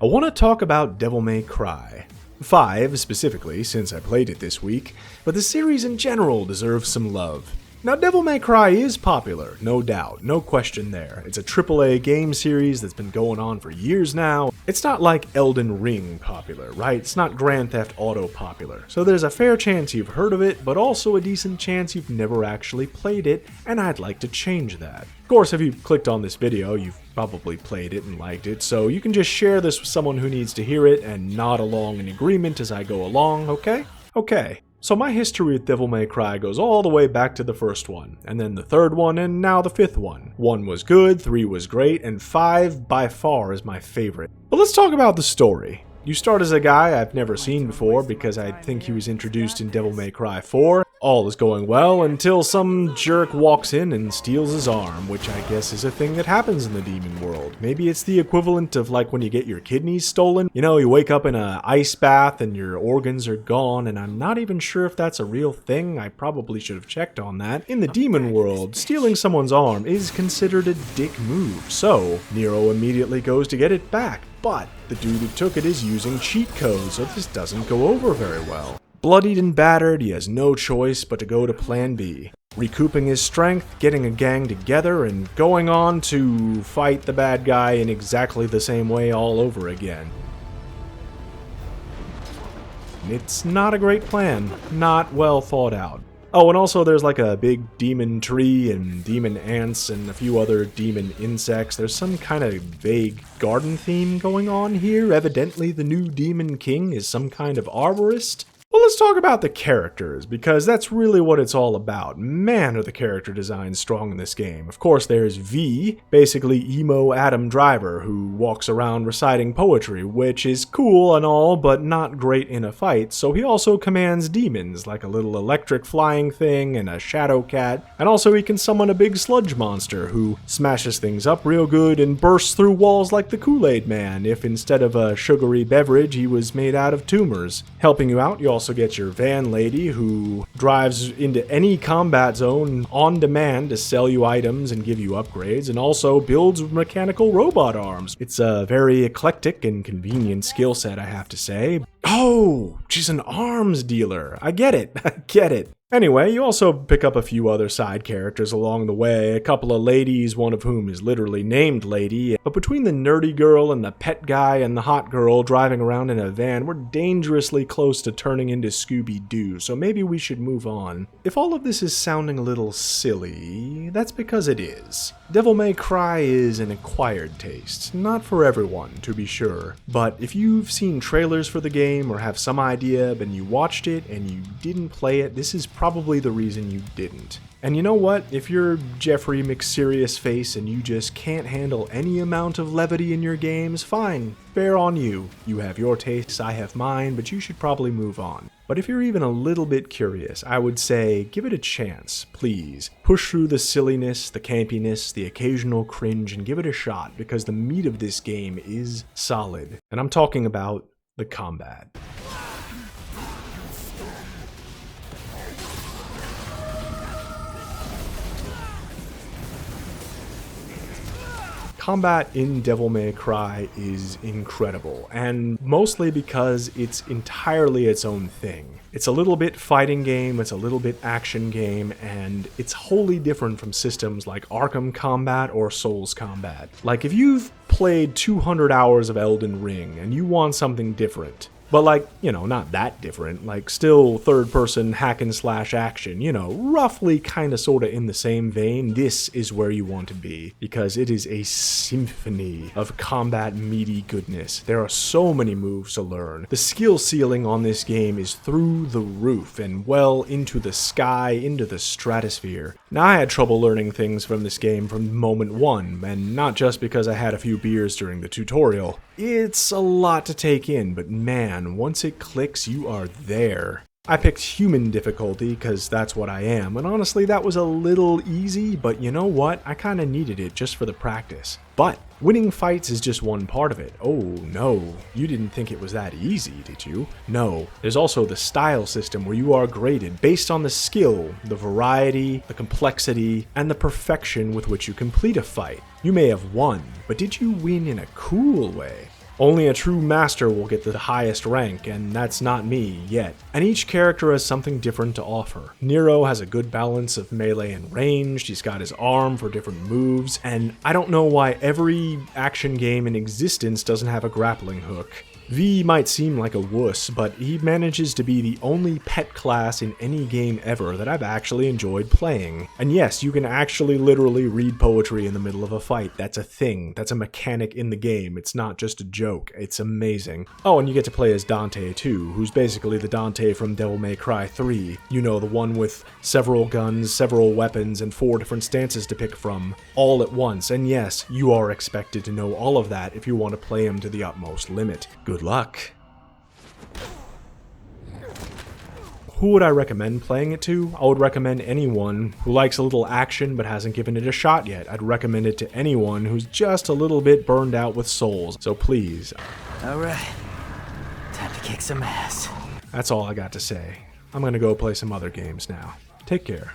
I want to talk about Devil May Cry 5 specifically, since I played it this week, but the series in general deserves some love. Now, Devil May Cry is popular, no doubt, no question there. It's a AAA game series that's been going on for years now. It's not like Elden Ring popular, right? It's not Grand Theft Auto popular. So there's a fair chance you've heard of it, but also a decent chance you've never actually played it, and I'd like to change that. Of course, if you clicked on this video, you've probably played it and liked it, so you can just share this with someone who needs to hear it and nod along in agreement as I go along, okay? Okay. So my history with Devil May Cry goes all the way back to the first one, and then the third one, and now the fifth one. 1 was good, 3 was great, and 5 by far is my favorite. But let's talk about the story. You start as a guy I've never seen before because I think he was introduced in Devil May Cry 4. All is going well until some jerk walks in and steals his arm, which I guess is a thing that happens in the demon world. Maybe it's the equivalent of like when you get your kidneys stolen. You know, you wake up in an ice bath and your organs are gone, and I'm not even sure if that's a real thing. I probably should have checked on that. In the demon world, stealing someone's arm is considered a dick move, so Nero immediately goes to get it back. But the dude who took it is using cheat codes, so this doesn't go over very well. Bloodied and battered, he has no choice but to go to plan B. Recouping his strength, getting a gang together, and going on to fight the bad guy in exactly the same way all over again. It's not a great plan, not well thought out. Oh, and also there's like a big demon tree and demon ants and a few other demon insects. There's some kind of vague garden theme going on here. Evidently the new demon king is some kind of arborist. Well, let's talk about the characters, because that's really what it's all about. Man, are the character designs strong in this game. Of course, there's V, basically emo Adam Driver, who walks around reciting poetry, which is cool and all, but not great in a fight, so he also commands demons, like a little electric flying thing and a shadow cat, and also he can summon a big sludge monster, who smashes things up real good and bursts through walls like the Kool-Aid Man, if instead of a sugary beverage, he was made out of tumors. Helping you out, you also get your van lady who drives into any combat zone on demand to sell you items and give you upgrades, and also builds mechanical robot arms. It's a very eclectic and convenient skill set, I have to say. Oh, she's an arms dealer. I get it. I get it. Anyway, you also pick up a few other side characters along the way, a couple of ladies, one of whom is literally named Lady, but between the nerdy girl and the pet guy and the hot girl driving around in a van, we're dangerously close to turning into Scooby-Doo, so maybe we should move on. If all of this is sounding a little silly, that's because it is. Devil May Cry is an acquired taste, not for everyone, to be sure, but if you've seen trailers for the game or have some idea, but you watched it and you didn't play it, this is probably the reason you didn't. And you know what? If you're Jeffrey McSerious Face and you just can't handle any amount of levity in your games, fine, fair on you. You have your tastes, I have mine, but you should probably move on. But if you're even a little bit curious, I would say give it a chance, please. Push through the silliness, the campiness, the occasional cringe, and give it a shot, because the meat of this game is solid. And I'm talking about the combat. Combat in Devil May Cry is incredible, and mostly because it's entirely its own thing. It's a little bit fighting game, it's a little bit action game, and it's wholly different from systems like Arkham Combat or Souls Combat. Like, if you've played 200 hours of Elden Ring and you want something different, but like, you know, not that different, like still third-person hack-and-slash action, you know, roughly kinda sorta in the same vein, this is where you want to be, because it is a symphony of combat meaty goodness. There are so many moves to learn. The skill ceiling on this game is through the roof, and well into the sky, into the stratosphere. Now, I had trouble learning things from this game from moment one, and not just because I had a few beers during the tutorial. It's a lot to take in, but man, once it clicks, you are there. I picked human difficulty because that's what I am, and honestly that was a little easy, but you know what? I kinda needed it just for the practice. But winning fights is just one part of it. Oh no, you didn't think it was that easy, did you? No, there's also the style system where you are graded based on the skill, the variety, the complexity, and the perfection with which you complete a fight. You may have won, but did you win in a cool way? Only a true master will get the highest rank, and that's not me, yet. And each character has something different to offer. Nero has a good balance of melee and ranged, he's got his arm for different moves, and I don't know why every action game in existence doesn't have a grappling hook. V might seem like a wuss, but he manages to be the only pet class in any game ever that I've actually enjoyed playing. And yes, you can actually literally read poetry in the middle of a fight. That's a thing. That's a mechanic in the game. It's not just a joke. It's amazing. Oh, and you get to play as Dante too, who's basically the Dante from Devil May Cry 3. You know, the one with several guns, several weapons, and 4 different stances to pick from, all at once. And yes, you are expected to know all of that if you want to play him to the utmost limit. Good luck. Who would I recommend playing it to? I would recommend anyone who likes a little action but hasn't given it a shot yet. I'd recommend it to anyone who's just a little bit burned out with Souls. So please. Alright, time to kick some ass. That's all I got to say. I'm gonna go play some other games now. Take care.